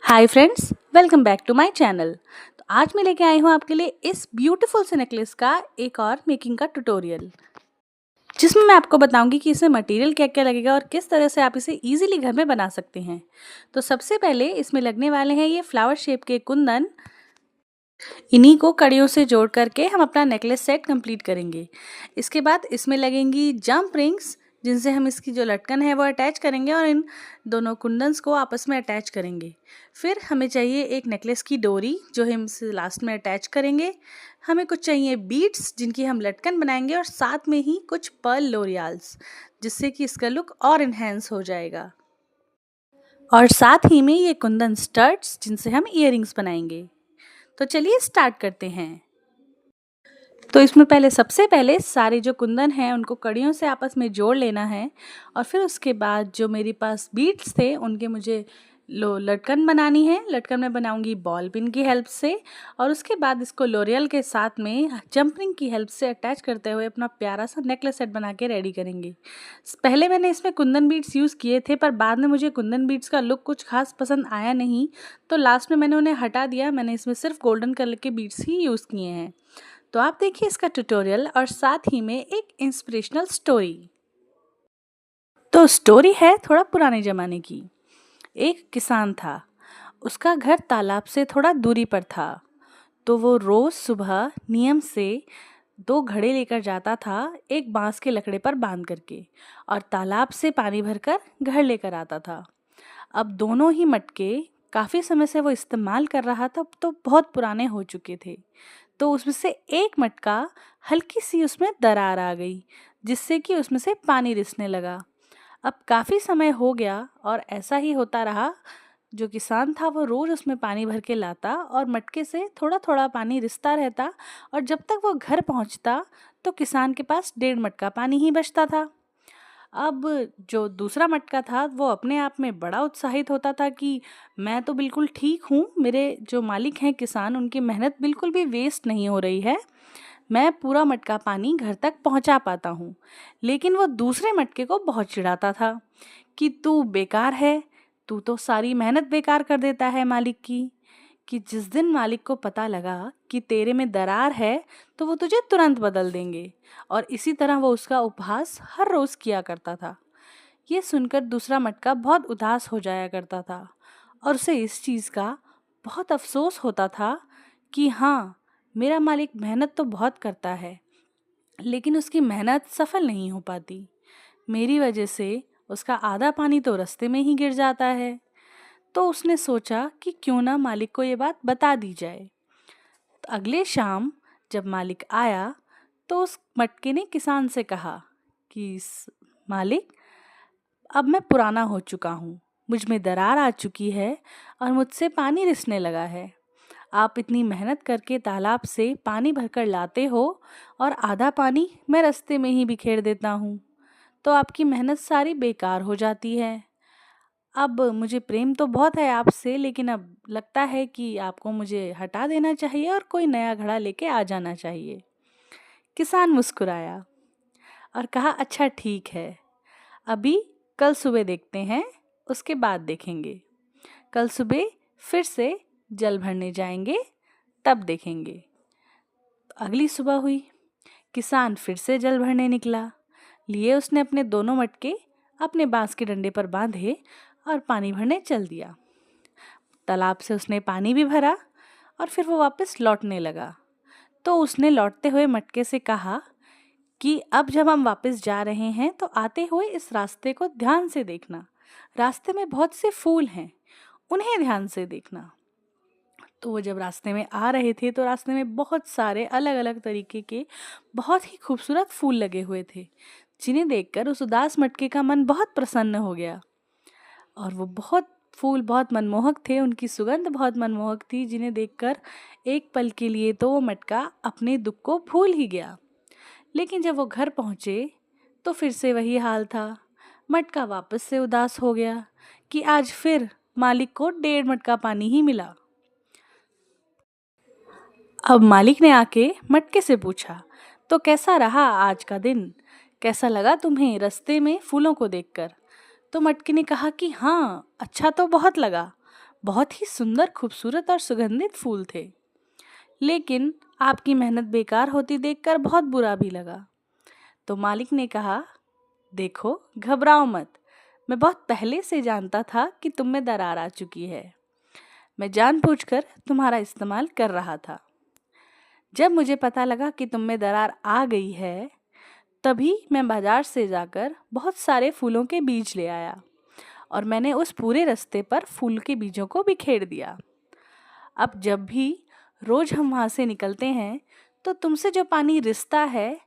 Hi friends, welcome back to my channel. तो आज मैं लेके आई हूँ आपके लिए इस ब्यूटीफुल से नेकलेस का एक और मेकिंग का ट्यूटोरियल, जिसमें मैं आपको बताऊंगी कि इसमें मटेरियल क्या क्या लगेगा और किस तरह से आप इसे इजीली घर में बना सकते हैं। तो सबसे पहले इसमें लगने वाले हैं ये फ्लावर शेप के कुंदन। इन्हीं को कड़ियों से जोड़ करके हम अपना नेकलेस सेट कंप्लीट करेंगे। इसके बाद इसमें लगेंगी जंप रिंग्स, जिनसे हम इसकी जो लटकन है वो अटैच करेंगे और इन दोनों कुंदन्स को आपस में अटैच करेंगे। फिर हमें चाहिए एक नेकलेस की डोरी, जो हम इसे लास्ट में अटैच करेंगे। हमें कुछ चाहिए बीड्स, जिनकी हम लटकन बनाएंगे, और साथ में ही कुछ पर्ल लोरियाल्स, जिससे कि इसका लुक और इन्हेंस हो जाएगा। और साथ ही में ये कुंदन स्टड्स, जिनसे हम इयररिंग्स बनाएंगे। तो चलिए स्टार्ट करते हैं। तो इसमें सबसे पहले सारे जो कुंदन हैं उनको कड़ियों से आपस में जोड़ लेना है, और फिर उसके बाद जो मेरे पास बीड्स थे उनके मुझे लटकन बनानी है। लटकन मैं बनाऊंगी बॉल पिन की हेल्प से, और उसके बाद इसको लोरियल के साथ में जंपरिंग की हेल्प से अटैच करते हुए अपना प्यारा सा नेकलेस सेट बना के रेडी करेंगे। पहले मैंने इसमें कुंदन बीड्स यूज़ किए थे, पर बाद में मुझे कुंदन बीड्स का लुक कुछ खास पसंद आया नहीं, तो लास्ट में मैंने उन्हें हटा दिया। मैंने इसमें सिर्फ गोल्डन कलर के बीड्स ही यूज़ किए हैं। तो आप देखिए इसका ट्यूटोरियल और साथ ही में एक इंस्पिरेशनल स्टोरी। तो स्टोरी है थोड़ा पुराने ज़माने की। एक किसान था, उसका घर तालाब से थोड़ा दूरी पर था। तो वो रोज़ सुबह नियम से 2 घड़े लेकर जाता था, एक बांस के लकड़े पर बांध करके, और तालाब से पानी भरकर घर लेकर आता था। अब दोनों ही मटके काफ़ी समय से वो इस्तेमाल कर रहा था, तो बहुत पुराने हो चुके थे। तो उसमें से एक मटका हल्की सी उसमें दरार आ गई, जिससे कि उसमें से पानी रिसने लगा। अब काफ़ी समय हो गया और ऐसा ही होता रहा। जो किसान था वो रोज़ उसमें पानी भर के लाता और मटके से थोड़ा थोड़ा पानी रिसता रहता, और जब तक वो घर पहुंचता तो किसान के पास 1.5 मटका पानी ही बचता था। अब जो दूसरा मटका था वो अपने आप में बड़ा उत्साहित होता था कि मैं तो बिल्कुल ठीक हूँ, मेरे जो मालिक हैं किसान, उनकी मेहनत बिल्कुल भी वेस्ट नहीं हो रही है, मैं पूरा मटका पानी घर तक पहुँचा पाता हूँ। लेकिन वो दूसरे मटके को बहुत चिढ़ाता था कि तू बेकार है, तू तो सारी मेहनत बेकार कर देता है मालिक की। कि जिस दिन मालिक को पता लगा कि तेरे में दरार है तो वो तुझे तुरंत बदल देंगे। और इसी तरह वो उसका उपहास हर रोज़ किया करता था। ये सुनकर दूसरा मटका बहुत उदास हो जाया करता था, और उसे इस चीज़ का बहुत अफसोस होता था कि हाँ, मेरा मालिक मेहनत तो बहुत करता है, लेकिन उसकी मेहनत सफल नहीं हो पाती। मेरी वजह से उसका आधा पानी तो रास्ते में ही गिर जाता है। तो उसने सोचा कि क्यों ना मालिक को ये बात बता दी जाए। तो अगले शाम जब मालिक आया तो उस मटके ने किसान से कहा कि मालिक, अब मैं पुराना हो चुका हूँ, मुझ में दरार आ चुकी है और मुझसे पानी रिसने लगा है। आप इतनी मेहनत करके तालाब से पानी भरकर लाते हो और आधा पानी मैं रास्ते में ही बिखेर देता हूँ, तो आपकी मेहनत सारी बेकार हो जाती है। अब मुझे प्रेम तो बहुत है आपसे, लेकिन अब लगता है कि आपको मुझे हटा देना चाहिए और कोई नया घड़ा लेके आ जाना चाहिए। किसान मुस्कुराया और कहा, अच्छा ठीक है, अभी कल सुबह देखते हैं, उसके बाद देखेंगे। कल सुबह फिर से जल भरने जाएंगे, तब देखेंगे। अगली सुबह हुई, किसान फिर से जल भरने निकला। लिए उसने अपने दोनों मटके अपने बांस के डंडे पर बांधे और पानी भरने चल दिया। तालाब से उसने पानी भी भरा और फिर वो वापस लौटने लगा। तो उसने लौटते हुए मटके से कहा कि अब जब हम वापस जा रहे हैं तो आते हुए इस रास्ते को ध्यान से देखना, रास्ते में बहुत से फूल हैं, उन्हें ध्यान से देखना। तो वो जब रास्ते में आ रहे थे तो रास्ते में बहुत सारे अलग अलग तरीके के बहुत ही खूबसूरत फूल लगे हुए थे, जिन्हें देखकर उस उदास मटके का मन बहुत प्रसन्न हो गया। और वो फूल बहुत मनमोहक थे, उनकी सुगंध बहुत मनमोहक थी, जिन्हें देखकर एक पल के लिए तो वो मटका अपने दुख को भूल ही गया। लेकिन जब वो घर पहुँचे तो फिर से वही हाल था। मटका वापस से उदास हो गया कि आज फिर मालिक को 1.5 मटका पानी ही मिला। अब मालिक ने आके मटके से पूछा, तो कैसा रहा आज का दिन, कैसा लगा तुम्हें रास्ते में फूलों को देखकर? तो मटके ने कहा कि हाँ, अच्छा तो बहुत लगा, बहुत ही सुंदर, खूबसूरत और सुगंधित फूल थे। लेकिन आपकी मेहनत बेकार होती देखकर बहुत बुरा भी लगा। तो मालिक ने कहा, देखो, घबराओ मत। मैं बहुत पहले से जानता था कि तुम में दरार आ चुकी है। मैं जानबूझकर तुम्हारा इस्तेमाल कर रहा था। जब मुझे पता लगा कि तुम में दरार आ गई है, तभी मैं बाजार से जाकर बहुत सारे फूलों के बीज ले आया और मैंने उस पूरे रास्ते पर फूल के बीजों को बिखेर दिया। अब जब भी रोज हम वहाँ से निकलते हैं तो तुमसे जो पानी रिसता है,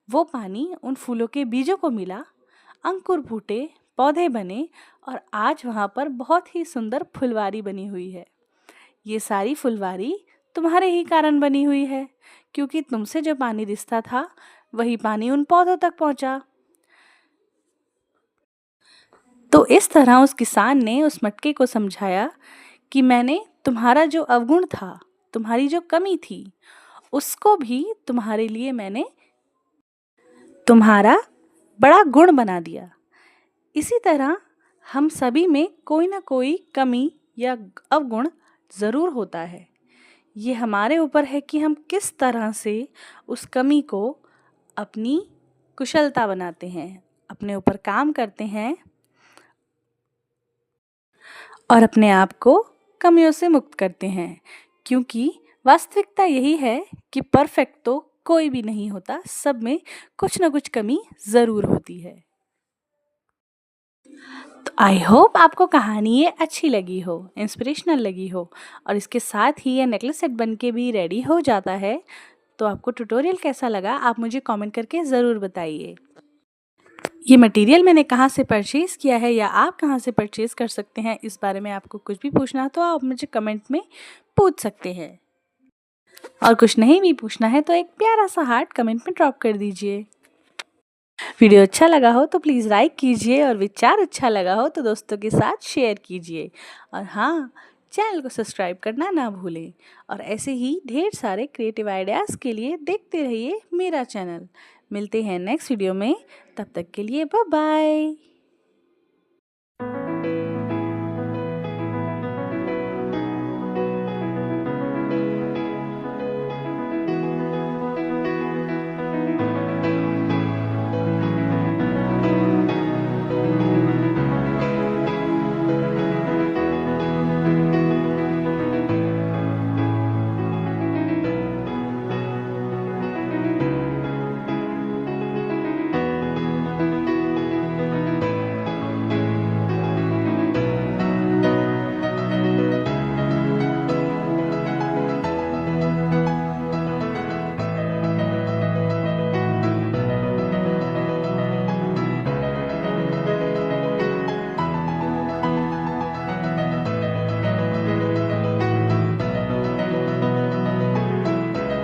वो पानी उन फूलों के बीजों को मिला, अंकुर फूटे, पौधे बने और आज वहाँ पर बहुत ही सुंदर फुलवारी बनी हुई है। ये सारी फुलवारी तुम्हारे ही कारण बनी हुई है, क्योंकि तुमसे जो पानी रिसता था वही पानी उन पौधों तक पहुँचा। तो इस तरह उस किसान ने उस मटके को समझाया कि मैंने तुम्हारा जो अवगुण था, तुम्हारी जो कमी थी, उसको भी तुम्हारे लिए मैंने तुम्हारा बड़ा गुण बना दिया। इसी तरह हम सभी में कोई ना कोई कमी या अवगुण ज़रूर होता है। ये हमारे ऊपर है कि हम किस तरह से उस कमी को अपनी कुशलता बनाते हैं, अपने ऊपर काम करते हैं और अपने आप को कमियों से मुक्त करते हैं। क्योंकि वास्तविकता यही है कि परफेक्ट तो कोई भी नहीं होता, सब में कुछ ना कुछ कमी ज़रूर होती है। तो आई होप आपको कहानी ये अच्छी लगी हो, इंस्पिरेशनल लगी हो और इसके साथ ही ये नेकलेस सेट बन के भी रेडी हो जाता है। तो आपको ट्यूटोरियल कैसा लगा आप मुझे कमेंट करके ज़रूर बताइए। ये मटेरियल मैंने कहाँ से परचेज़ किया है या आप कहाँ से परचेज़ कर सकते हैं, इस बारे में आपको कुछ भी पूछना हो तो आप मुझे कमेंट में पूछ सकते हैं। और कुछ नहीं भी पूछना है तो एक प्यारा सा हार्ट कमेंट में ड्रॉप कर दीजिए। वीडियो अच्छा लगा हो तो प्लीज़ लाइक कीजिए और विचार अच्छा लगा हो तो दोस्तों के साथ शेयर कीजिए। और हाँ, चैनल को सब्सक्राइब करना ना भूलें। और ऐसे ही ढेर सारे क्रिएटिव आइडियाज़ के लिए देखते रहिए मेरा चैनल। मिलते हैं नेक्स्ट वीडियो में, तब तक के लिए बाय बाय।